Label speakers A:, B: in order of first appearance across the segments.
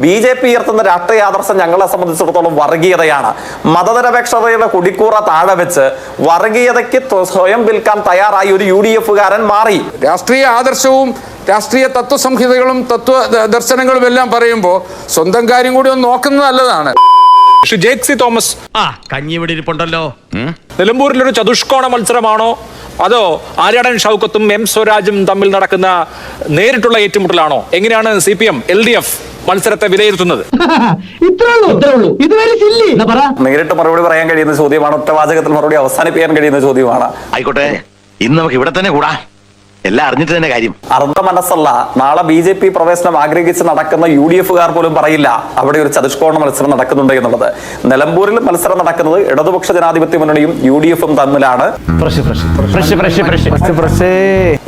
A: BJP ഉയർത്തുന്ന രാഷ്ട്രീയ ആദർശം ഞങ്ങളെ സംബന്ധിച്ചിടത്തോളം വർഗീയതയാണ്. മതനിരപേക്ഷതയുടെ കുടിക്കൂറ താഴെ വെച്ച് വർഗീയതയ്ക്ക് സ്വയം വിൽക്കാൻ തയ്യാറായി ഒരു UDF-കാരൻ മാറി.
B: രാഷ്ട്രീയ ആദർശവും രാഷ്ട്രീയ തത്വസംഹിതകളും തത്വ ദർശനങ്ങളും എല്ലാം പറയുമ്പോൾ സ്വന്തം കാര്യം കൂടി ഒന്ന് നോക്കുന്നത് നല്ലതാണ്.
C: ജേക്സി തോമസ്
D: കഞ്ഞി ഇവിടെ ഇരിപ്പുണ്ടല്ലോ.
C: നിലമ്പൂരിലൊരു ചതുഷ്കോണ മത്സരമാണോ അതോ ആര്യാടൻ ഷൗക്കത്തും M സ്വരാജും തമ്മിൽ നടക്കുന്ന നേരിട്ടുള്ള ഏറ്റുമുട്ടലാണോ? എങ്ങനെയാണ് CPM LDF മത്സരത്തെ വിലയിരുത്തുന്നത്?
A: നേരിട്ട് മറുപടി പറയാൻ കഴിയുന്ന ചോദ്യമാണ്, ഒറ്റവാചകത്തിൽ മറുപടി അവസാനിപ്പിക്കാൻ കഴിയുന്ന ചോദ്യമാണ്.
D: ആയിക്കോട്ടെ, ഇന്ന് നമുക്ക് ഇവിടെ തന്നെ കൂടാ, എല്ലാം അറിഞ്ഞിട്ട് തന്നെ കാര്യം.
A: അർദ്ധ മനസ്സല്ല, നാളെ BJP പ്രവേശനം ആഗ്രഹിച്ച് നടക്കുന്ന UDF-കാർ പോലും പറയില്ല അവിടെ ഒരു ചതുഷ്കോണ മത്സരം നടക്കുന്നുണ്ട് എന്നുള്ളത്. നിലമ്പൂരിൽ മത്സരം നടക്കുന്നത് ഇടതുപക്ഷ ജനാധിപത്യ മുന്നണിയും UDF-ഉം തമ്മിലാണ്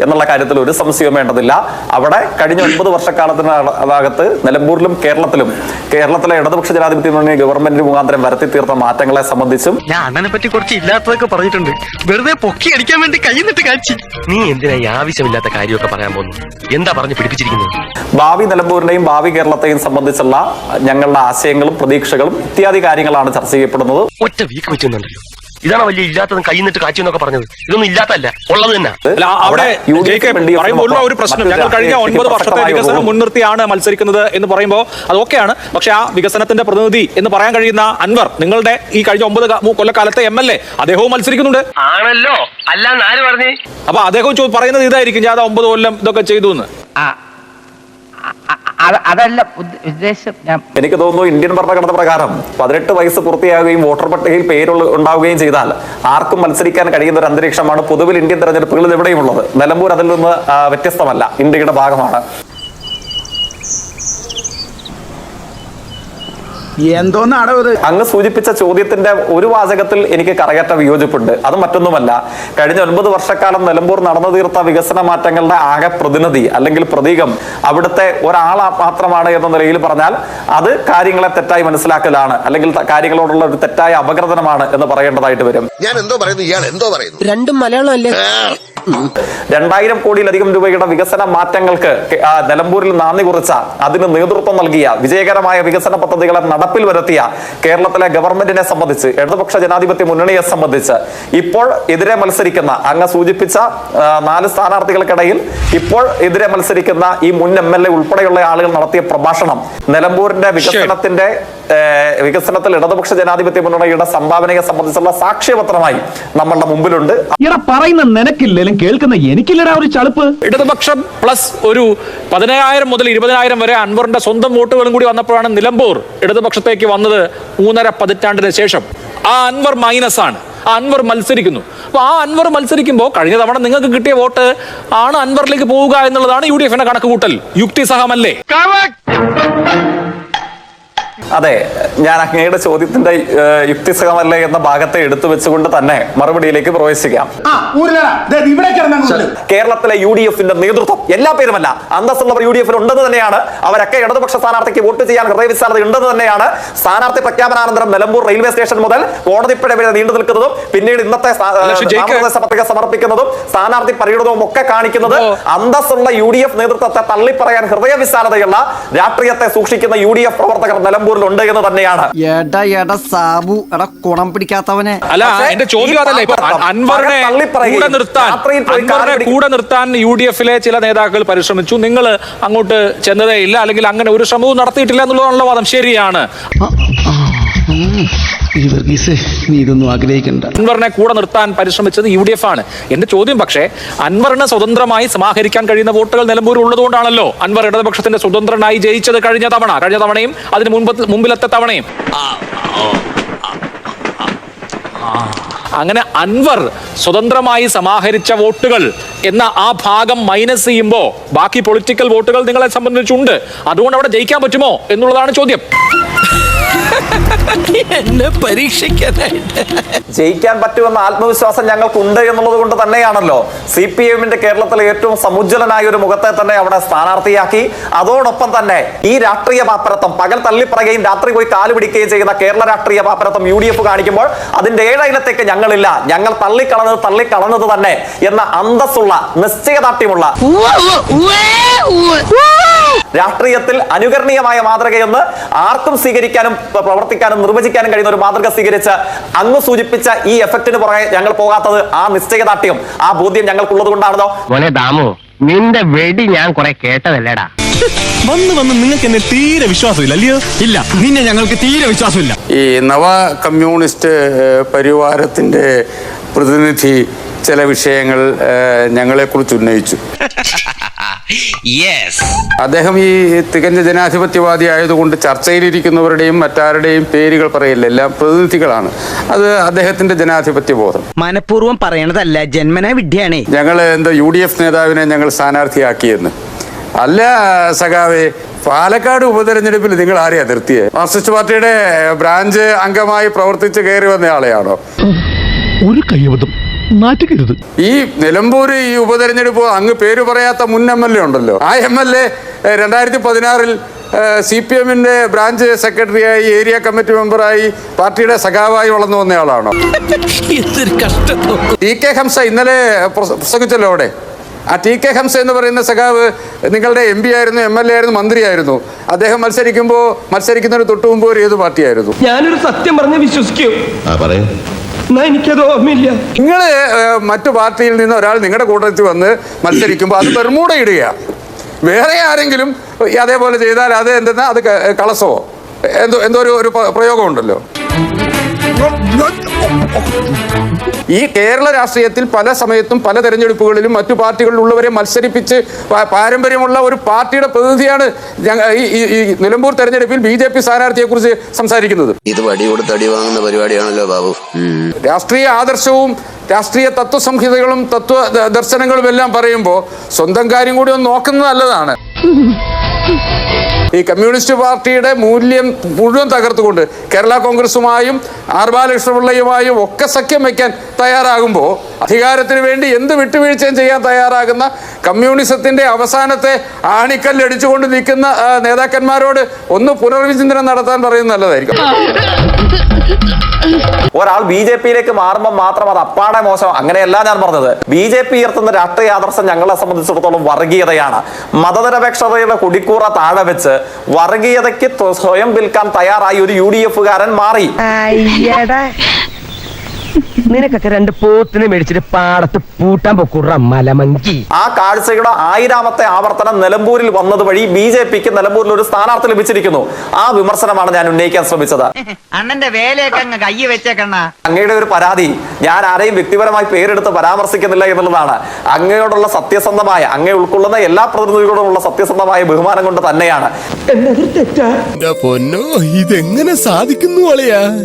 A: എന്നുള്ള കാര്യത്തിൽ ഒരു സംശയവും വേണ്ടതില്ല. അവിടെ കഴിഞ്ഞ 9 വർഷക്കാലത്തിനകത്ത് നിലമ്പൂരിലും കേരളത്തിലെ ഇടതുപക്ഷ ജനാധിപത്യ മുന്നണി ഗവൺമെന്റ് മുഖാന്തരം വരുത്തി തീർത്ത മാറ്റങ്ങളെ സംബന്ധിച്ചും
D: ഞാൻ അണ്ണനെ പറ്റി കുറച്ച് ഇല്ലാത്തതൊക്കെ പറഞ്ഞിട്ടുണ്ട്. വെറുതെ പൊക്കി അടിക്കാൻ വേണ്ടി കൈന്നിട്ട് കാച്ചി. നീ എന്തിനാ ആവശ്യമില്ലാത്ത കാര്യമൊക്കെ പറയാൻ പോകുന്നു? എന്താ പറഞ്ഞു പിടിപ്പിച്ചിരിക്കുന്നത്?
A: ഭാവി നിലമ്പൂരിനെയും ഭാവി കേരളത്തെയും സംബന്ധിച്ചുള്ള ഞങ്ങളുടെ ആശയങ്ങളും പ്രതീക്ഷകളും ഇത്യാദി കാര്യങ്ങളാണ് ചർച്ച ചെയ്യപ്പെടുന്നത്.
D: ഒറ്റ വീക്ക് വെച്ചുണ്ടല്ലോ, ഇതാണ് വലിയ ഇല്ലാത്തതും കൈന്നിട്ട് കാച്ചു എന്നൊക്കെ പറഞ്ഞത്. ഇതൊന്നും ഇല്ലാത്തല്ല, ഉള്ളത് തന്നെ.
C: ഒരു പ്രശ്നം, ഞങ്ങൾ കഴിഞ്ഞ 9 വർഷത്തെ വികസനം മുൻനിർത്തിയാണ് മത്സരിക്കുന്നത് എന്ന് പറയുമ്പോൾ അതൊക്കെയാണ്. പക്ഷെ ആ വികസനത്തിന്റെ പ്രതിനിധി എന്ന് പറയാൻ കഴിയുന്ന അൻവർ, നിങ്ങളുടെ ഈ കഴിഞ്ഞ 9 കൊല്ലക്കാലത്തെ MLA, അദ്ദേഹവും മത്സരിക്കുന്നുണ്ട്
D: ആണല്ലോ. അല്ലാന്ന് ആര് പറഞ്ഞു?
C: അപ്പൊ അദ്ദേഹം പറയുന്നത് ഇതായിരിക്കും, ഞാൻ 9 കൊല്ലം ഇതൊക്കെ ചെയ്തു എന്ന്.
E: അതല്ല ഉദ്ദേശം.
A: എനിക്ക് തോന്നുന്നു ഇന്ത്യൻ ഭരണഘടന പ്രകാരം 18 വയസ്സ് പൂർത്തിയാകുകയും വോട്ടർ പട്ടികയിൽ ഉണ്ടാവുകയും ചെയ്താൽ ആർക്കും മത്സരിക്കാൻ കഴിയുന്ന ഒരു അന്തരീക്ഷമാണ് പൊതുവിൽ ഇന്ത്യൻ തെരഞ്ഞെടുപ്പുകളിൽ എവിടെയുമുള്ളത്. നിലമ്പൂർ അതിൽ നിന്ന് വ്യത്യസ്തമല്ല, ഇന്ത്യയുടെ ഭാഗമാണ്. അങ്ങ് സൂചിപ്പിച്ച ചോദ്യത്തിന്റെ ഒരു വാചകത്തിൽ എനിക്ക് കറയറ്റ വിയോജിപ്പുണ്ട്. അത് മറ്റൊന്നുമല്ല, കഴിഞ്ഞ 9 വർഷക്കാലം നിലമ്പൂർ നടന്നു തീർത്ത വികസന മാറ്റങ്ങളുടെ ആകെ പ്രതിനിധി അല്ലെങ്കിൽ പ്രതീകം അവിടുത്തെ ഒരാൾ മാത്രമാണ് എന്ന നിലയിൽ പറഞ്ഞാൽ അത് കാര്യങ്ങളെ തെറ്റായി മനസ്സിലാക്കലാണ്, അല്ലെങ്കിൽ കാര്യങ്ങളോടുള്ള ഒരു തെറ്റായ അപഗ്രഥനമാണ് എന്ന് പറയേണ്ടതായിട്ട് വരും.
F: ഞാൻ എന്തോ പറയുന്നു, ഇയാൾ എന്തോ പറയുന്നു,
E: രണ്ടും മലയാളം അല്ലേ?
A: 2000 കോടിയിലധികം രൂപയുടെ വികസന മാറ്റങ്ങൾക്ക് നിലമ്പൂരിൽ നാന്ദി കുറിച്ച, അതിന് നേതൃത്വം നൽകിയ, വിജയകരമായ വികസന പദ്ധതികളെ നടപ്പിൽ വരുത്തിയ കേരളത്തിലെ ഗവൺമെന്റിനെ സംബന്ധിച്ച്, ഇടതുപക്ഷ ജനാധിപത്യ മുന്നണിയെ സംബന്ധിച്ച് ഇപ്പോൾ എതിരെ മത്സരിക്കുന്ന, അങ്ങ് സൂചിപ്പിച്ച 4 സ്ഥാനാർത്ഥികൾക്കിടയിൽ ഇപ്പോൾ എതിരെ മത്സരിക്കുന്ന ഈ മുൻ MLA ഉൾപ്പെടെയുള്ള ആളുകൾ നടത്തിയ പ്രഭാഷണം നിലമ്പൂരിന്റെ വികസനത്തിൽ ഇടതുപക്ഷ ജനാധിപത്യ മുന്നണിയുടെ സംഭാവനയെ സംബന്ധിച്ചുള്ള സാക്ഷ്യപത്രമായി നമ്മളുടെ മുമ്പിലുണ്ട്.
G: പറയുന്ന നിനക്കില്ലെങ്കിലും കേൾക്കുന്ന എനിക്കില്ലടാ ഒരു ചളുപ്പ്.
C: ഇടതുപക്ഷം പ്ലസ് ഒരു 10000 മുതൽ 20000 വരെ അൻവറിന്റെ സ്വന്തം വോട്ടുകളും കൂടി വന്നപ്പോഴാണ് നിലമ്പൂർ ഇടതുപക്ഷത്തേക്ക് വന്നത് 3.5 പതിറ്റാണ്ടിന് ശേഷം. ആ അൻവർ മൈനസ് ആണ്, ആ അൻവർ മത്സരിക്കുന്നു. അപ്പൊ ആ അൻവർ മത്സരിക്കുമ്പോൾ കഴിഞ്ഞ തവണ നിങ്ങൾക്ക് കിട്ടിയ വോട്ട് ആണ് അൻവറിലേക്ക് പോവുക എന്നുള്ളതാണ് UDF-ന്റെ കണക്ക് കൂട്ടൽ. യുക്തിസഹമല്ലേ?
A: അതെ, ഞാൻ അങ്ങയുടെ ചോദ്യത്തിന്റെ യുക്തിസഹമല്ലേ എന്ന ഭാഗത്തെ എടുത്തു വെച്ചുകൊണ്ട് തന്നെ മറുപടിയിലേക്ക് പ്രവേശിക്കാം. കേരളത്തിലെ UDF-ന്റെ നേതൃത്വം, എല്ലാ പേരുമല്ല, അന്തസ്സുള്ളവർ UDF-ൽ ഉണ്ടെന്ന് തന്നെയാണ്. അവരൊക്കെ ഇടതുപക്ഷ സ്ഥാനാർത്ഥിക്ക് വോട്ട് ചെയ്യാൻ ഹൃദയവിശാലത ഉണ്ടെന്ന് തന്നെയാണ്. സ്ഥാനാർത്ഥി പ്രഖ്യാപനാനന്തരം നിലമ്പൂർ റെയിൽവേ സ്റ്റേഷൻ മുതൽ കോടതിപ്പുഴ വരെ നീണ്ടു നിൽക്കുന്നതും പിന്നീട് ഇന്നത്തെ നാമനിർദ്ദേശ പത്രിക സമർപ്പിക്കുന്നതും സ്ഥാനാർത്ഥി പര്യടനവും ഒക്കെ കാണിക്കുന്നത് അന്തസ്സുള്ള UDF നേതൃത്വത്തെ തള്ളിപ്പറയാൻ ഹൃദയവിശാലതയുള്ള രാഷ്ട്രീയത്തെ സൂക്ഷിക്കുന്ന UDF പ്രവർത്തകർ നിലമ്പൂരിൽ ഉണ്ട് എന്ന് തന്നെയാണ്.
E: കുണം പിടിക്കാത്തവനെ
C: അല്ല, എന്റെ ചോദ്യം അതല്ല. അൻവറിനെ കൂടെ നിർത്താൻ UDF-ലെ ചില നേതാക്കൾ പരിശ്രമിച്ചു, നിങ്ങൾ അങ്ങോട്ട് ചെന്നതേ ഇല്ല, അല്ലെങ്കിൽ അങ്ങനെ ഒരു ശ്രമവും നടത്തിയിട്ടില്ല എന്നുള്ളതാണല്ലോ വാദം. ശരിയാണ്,
G: ഇതൊന്നും ആഗ്രഹിക്കണ്ട.
C: അൻവറിനെ കൂടെ നിർത്താൻ പരിശ്രമിച്ചത് UDF ആണ്. എന്റെ ചോദ്യം പക്ഷേ, അൻവറിന് സ്വതന്ത്രമായി സമാഹരിക്കാൻ കഴിയുന്ന വോട്ടുകൾ നിലമ്പൂർ ഉള്ളതുകൊണ്ടാണല്ലോ അൻവർ ഇടതുപക്ഷത്തിന്റെ സ്വതന്ത്രനായി ജയിച്ചത് കഴിഞ്ഞ തവണയും അതിന് മുമ്പിലത്തെ തവണയും. അങ്ങനെ അൻവർ സ്വതന്ത്രമായി സമാഹരിച്ച വോട്ടുകൾ എന്ന ആ ഭാഗം മൈനസ് ചെയ്യുമ്പോൾ ബാക്കി പൊളിറ്റിക്കൽ വോട്ടുകൾ നിങ്ങളെ സംബന്ധിച്ചുണ്ട്. അതുകൊണ്ട് അവിടെ ജയിക്കാൻ പറ്റുമോ എന്നുള്ളതാണ് ചോദ്യം.
H: എന്നെ പരീക്ഷിക്കാനായിട്ട്
A: ജയിക്കാൻ പറ്റുമെന്ന ആത്മവിശ്വാസം ഞങ്ങൾക്കുണ്ട് എന്നുള്ളത് കൊണ്ട് തന്നെയാണല്ലോ CPM-ന്റെ കേരളത്തിലെ ഏറ്റവും സമുജ്വലനായ ഒരു മുഖത്തെ തന്നെ അവിടെ സ്ഥാനാർത്ഥിയാക്കി. അതോടൊപ്പം തന്നെ ഈ രാഷ്ട്രീയ പാപ്പരത്വം പകൽ തള്ളിപ്പറയുകയും രാത്രി പോയി കാല് പിടിക്കുകയും ചെയ്യുന്ന കേരള രാഷ്ട്രീയ പാപ്പരത്വം UDF കാണിക്കുമ്പോൾ അതിന്റെ ഏഴയിലത്തേക്ക് ഞങ്ങളില്ല, ഞങ്ങൾ തള്ളിക്കളഞ്ഞത് തന്നെ എന്ന അന്തസ്സുള്ള നിശ്ചയദാർഢ്യമുള്ള രാഷ്ട്രീയത്തിൽ അനുകരണീയമായ മാതൃകയെന്ന് ആർക്കും സ്വീകരിക്കാനും പ്രവർത്തിക്കാനും നിർവചിക്കാനും കഴിയുന്ന ഒരു മാതൃക സ്വീകരിച്ച് അങ്ങ് സൂചിപ്പിച്ച ഈ എഫക്റ്റിന് പുറകെ ഞങ്ങൾ പോകാത്തത് ആ നിശ്ചയദാർഢ്യം, ആ ബോധ്യം ഞങ്ങൾക്കുള്ളത് കൊണ്ടാണല്ലോ.
D: മോനെ ദാമു, നിന്റെ വെടി ഞാൻ കുറെ കേട്ടതല്ലേടാ.
I: വന്ന് നിങ്ങൾക്ക് എന്നെ തീരെ വിശ്വാസമില്ല അല്ലയോ? ഇല്ല, നിന്നെ ഞങ്ങൾക്ക് തീരെ വിശ്വാസമില്ല.
B: ഈ നവ കമ്മ്യൂണിസ്റ്റ് പരിവാരത്തിന്റെ പ്രതിനിധി ചില വിഷയങ്ങൾ ഞങ്ങളെക്കുറിച്ച് ഉന്നയിച്ചു. അദ്ദേഹം ഈ തികഞ്ഞ ജനാധിപത്യവാദി ആയതുകൊണ്ട് ചർച്ചയിലിരിക്കുന്നവരുടെയും മറ്റാരുടെയും പേരുകൾ പറയില്ല, എല്ലാം പ്രതിനിധികളാണ്. അത് അദ്ദേഹത്തിന്റെ ജനാധിപത്യ ബോധം.
E: മനഃപൂർവ്വം പറയണതല്ല, ജന്മനാ വിദ്യയാണേ.
B: ഞങ്ങൾ UDF നേതാവിനെ ഞങ്ങൾ സ്ഥാനാർത്ഥിയാക്കിയെന്ന് അല്ല സഖാവേ. പാലക്കാട് ഉപതെരഞ്ഞെടുപ്പിൽ നിങ്ങൾ ആരെ അതിർത്തിയെ? മാർക്സിസ്റ്റ് പാർട്ടിയുടെ ബ്രാഞ്ച് അംഗമായി പ്രവർത്തിച്ച് കയറി വന്ന ആളെയാണോ?
G: ഒരു കയ്യബദ്ധം നാറ്റുകരുത്.
B: ഈ നിലമ്പൂര് ഈ ഉപതെരഞ്ഞെടുപ്പ് അങ്ങ് പേര് പറയാത്ത മുൻ MLA ഉണ്ടല്ലോ, ആ MLA 2016 CPM-ന്റെ ബ്രാഞ്ച് സെക്രട്ടറിയായി, ഏരിയ കമ്മിറ്റി മെമ്പറായി, പാർട്ടിയുടെ സഖാവായി വളർന്നു വന്നയാളാണോ? TK ഹംസ ഇന്നലെ പ്രസംഗിച്ചല്ലോ അവിടെ. ആ TK ഹംസ എന്ന് പറയുന്ന സഖാവ് നിങ്ങളുടെ MP ആയിരുന്നു, MLA ആയിരുന്നു, മന്ത്രിയായിരുന്നു. അദ്ദേഹം മത്സരിക്കുന്നതിന് തൊട്ടു മുമ്പ് ഒരു ഏത് പാർട്ടിയായിരുന്നു?
D: ഞാനൊരു സത്യം പറഞ്ഞ് വിശ്വസിക്കൂ. എനിക്കത് ഓർമ്മയില്ല.
B: നിങ്ങള് മറ്റു പാർട്ടിയിൽ നിന്ന് ഒരാൾ നിങ്ങളുടെ കൂട്ടത്തിൽ വന്ന് മത്സരിക്കുമ്പോൾ അത് ബെർമൂഡ ഇടുക. വേറെ ആരെങ്കിലും അതേപോലെ ചെയ്താൽ അത് എന്തെന്നാ, അത് കളസമോ എന്തോ ഒരു പ്രയോഗമുണ്ടല്ലോ. ഈ കേരള രാഷ്ട്രീയത്തിൽ പല സമയത്തും പല തെരഞ്ഞെടുപ്പുകളിലും മറ്റു പാർട്ടികളിലുള്ളവരെ മത്സരിപ്പിച്ച് പാരമ്പര്യമുള്ള ഒരു പാർട്ടിയുടെ പ്രതിനിധിയാണ് ഈ നിലമ്പൂർ തെരഞ്ഞെടുപ്പിൽ BJP സ്ഥാനാർത്ഥിയെ കുറിച്ച് സംസാരിക്കുന്നത്.
F: ഇത് വടി കൊടുത്ത് അടി വാങ്ങുന്ന പരിപാടിയാണല്ലോ ബാബു.
B: രാഷ്ട്രീയ ആദർശവും രാഷ്ട്രീയ തത്വസംഹിതകളും ദർശനങ്ങളും എല്ലാം പറയുമ്പോൾ സ്വന്തം കാര്യം കൂടി ഒന്ന് നോക്കുന്നത് നല്ലതാണ്. ഈ കമ്മ്യൂണിസ്റ്റ് പാർട്ടിയുടെ മൂല്യം മുഴുവൻ തകർത്തുകൊണ്ട് കേരള കോൺഗ്രസുമായും R ബാലകൃഷ്ണപിള്ളയുമായും ഒക്കെ സഖ്യം വയ്ക്കാൻ തയ്യാറാകുമ്പോൾ അധികാരത്തിന് വേണ്ടി എന്ത് വിട്ടുവീഴ്ചയും ചെയ്യാൻ തയ്യാറാകുന്ന കമ്മ്യൂണിസത്തിന്റെ അവസാനത്തെ ആണിക്കല്ലടിച്ചുകൊണ്ട് നിൽക്കുന്ന നേതാക്കന്മാരോട് ഒന്ന് പുനർവിചിന്തനം നടത്താൻ പറയുന്നത് നല്ലതായിരിക്കും.
A: ഒരാൾ BJP-യിലേക്ക് മാറുമ്പോൾ മാത്രം അത് അപ്പാടെ മോശം, അങ്ങനെയല്ല ഞാൻ പറഞ്ഞത്. BJP ഉയർത്തുന്ന രാഷ്ട്രീയ ആദർശം ഞങ്ങളെ സംബന്ധിച്ചിടത്തോളം വർഗീയതയാണ്. മതനിരപേക്ഷതയുടെ കുടിക്കൂറ താഴെ വെച്ച് വർഗീയതയ്ക്ക് സ്വയം വിൽക്കാൻ തയ്യാറായി ഒരു UDF-കാരൻ മാറി.
D: നിനക്കൊക്കെ 2 പോത്തിനെ മേടിച്ചിട്ട് പാടത്ത് പൂട്ടാൻ പൊക്കുറ മലമങ്കി.
A: ആ കാഴ്ചയുടെ 1000-ാമത്തെ ആവർത്തനം നിലമ്പൂരിൽ വന്നത് വഴി BJP-ക്ക് നിലമ്പൂരിൽ ഒരു സ്ഥാനാർത്ഥി ലഭിച്ചിരിക്കുന്നു. ആ വിമർശനമാണ് ഞാൻ ഉന്നയിക്കാൻ ശ്രമിച്ചത്.
E: അണ്ണന്റെ വേലയൊക്കെ അങ്ങ് കയ്യ് വെച്ചേക്കണ്ണ.
A: അങ്ങയുടെ ഒരു പരാതി ഞാൻ ആരെയും വ്യക്തിപരമായി പേരെടുത്ത് പരാമർശിക്കുന്നില്ല എന്നുള്ളതാണ്. അങ്ങയോടുള്ള സത്യസന്ധമായ, അങ്ങയെ ഉൾക്കൊള്ളുന്ന എല്ലാ പ്രതിനിധികളോടുമുള്ള സത്യസന്ധമായ ബഹുമാനം കൊണ്ട് തന്നെയാണ്.
I: ഇതെങ്ങനെ സാധിക്കുന്നു?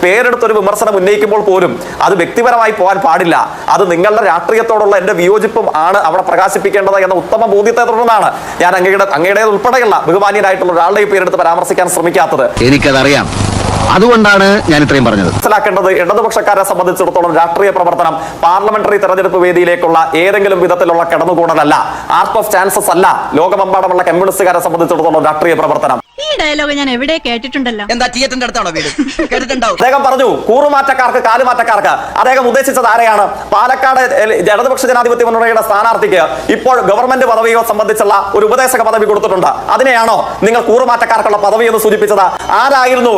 A: പേരെടുത്തൊരു വിമർശനം ഉന്നയിക്കുമ്പോൾ പോലും അത് വ്യക്തിപരമായി പോകാൻ പാടില്ല. അത് നിങ്ങളുടെ രാഷ്ട്രീയത്തോടുള്ള എന്റെ വിയോജിപ്പും ആണ് അവിടെ പ്രകാശിപ്പിക്കേണ്ടത് എന്ന ഉത്തമ ബോധ്യത്തെ തുടർന്നാണ് ഞാൻ അങ്ങയുടെ ഉൾപ്പെടെയുള്ള ബഹുമാന്യനായിട്ടുള്ള ഒരാളുടെ പേരെടുത്ത് പരാമർശിക്കാൻ ശ്രമിക്കാത്തത്.
F: എനിക്കതറിയാം, അതുകൊണ്ടാണ് ഞാൻ ഇത്രയും പറഞ്ഞത്.
A: മനസ്സിലാക്കേണ്ടത് ഇടതുപക്ഷക്കാരെ സംബന്ധിച്ചിടത്തോളം രാഷ്ട്രീയ പ്രവർത്തനം പാർലമെന്ററി തെരഞ്ഞെടുപ്പ് വേദിയിലേക്കുള്ള ഏതെങ്കിലും വിധത്തിലുള്ള കടന്നുകൂടലല്ല, ആർട്ട് ഓഫ് ചാൻസസ് അല്ല. ലോകമെമ്പാടുമുള്ള കമ്മ്യൂണിസ്റ്റുകാരെ സംബന്ധിച്ചിടത്തോളം രാഷ്ട്രീയ പ്രവർത്തനം.
J: ഈ ഡയലോഗ് ഞാൻ എവിടെ കേട്ടിട്ടുണ്ടല്ലോ.
E: എന്താ തിയേറ്ററിന്റെ അടുത്താണോ വീട്? കേട്ടിട്ടുണ്ടാവും.
A: അദ്ദേഹം പറഞ്ഞു കൂറുമാറ്റക്കാർക്ക് കാലുമാറ്റക്കാർക്ക്. അദ്ദേഹം ഉദ്ദേശിച്ചത് ആരെയാണ്? പാലക്കാട് ഇടതുപക്ഷ ജനാധിപത്യ മുന്നണിയുടെ സ്ഥാനാർത്ഥിക്ക് ഇപ്പോൾ ഗവൺമെന്റ് പദവിയോ സംബന്ധിച്ചുള്ള ഒരു ഉപദേശക പദവി കൊടുത്തിട്ടുണ്ട്. അതിനെയാണോ നിങ്ങൾ കൂറുമാറ്റക്കാർക്കുള്ള പദവി എന്ന് സൂചിപ്പിച്ചത്? ആരായിരുന്നു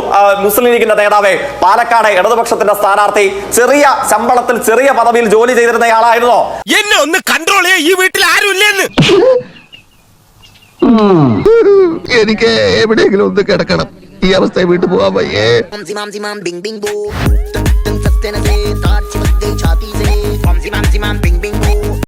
A: മുസ്ലിം ലീഗിന്റെ നേതാവ്? പാലക്കാട് ഇടതുപക്ഷത്തിന്റെ സ്ഥാനാർത്ഥി ചെറിയ ശമ്പളത്തിൽ ചെറിയ പദവിയിൽ ജോലി ചെയ്തിരുന്നയാളായിരുന്നോ?
I: എന്നെ ഒന്ന് കൺട്രോൾ ചെയ്യാൻ ഈ വീട്ടിൽ ആരും ഇല്ലെന്ന്.
F: എനിക്ക് എവിടെയെങ്കിലും ഒന്ന് കിടക്കണം. ഈ അവസ്ഥ വീട്ടിൽ പോവാൻ വയ്യേ.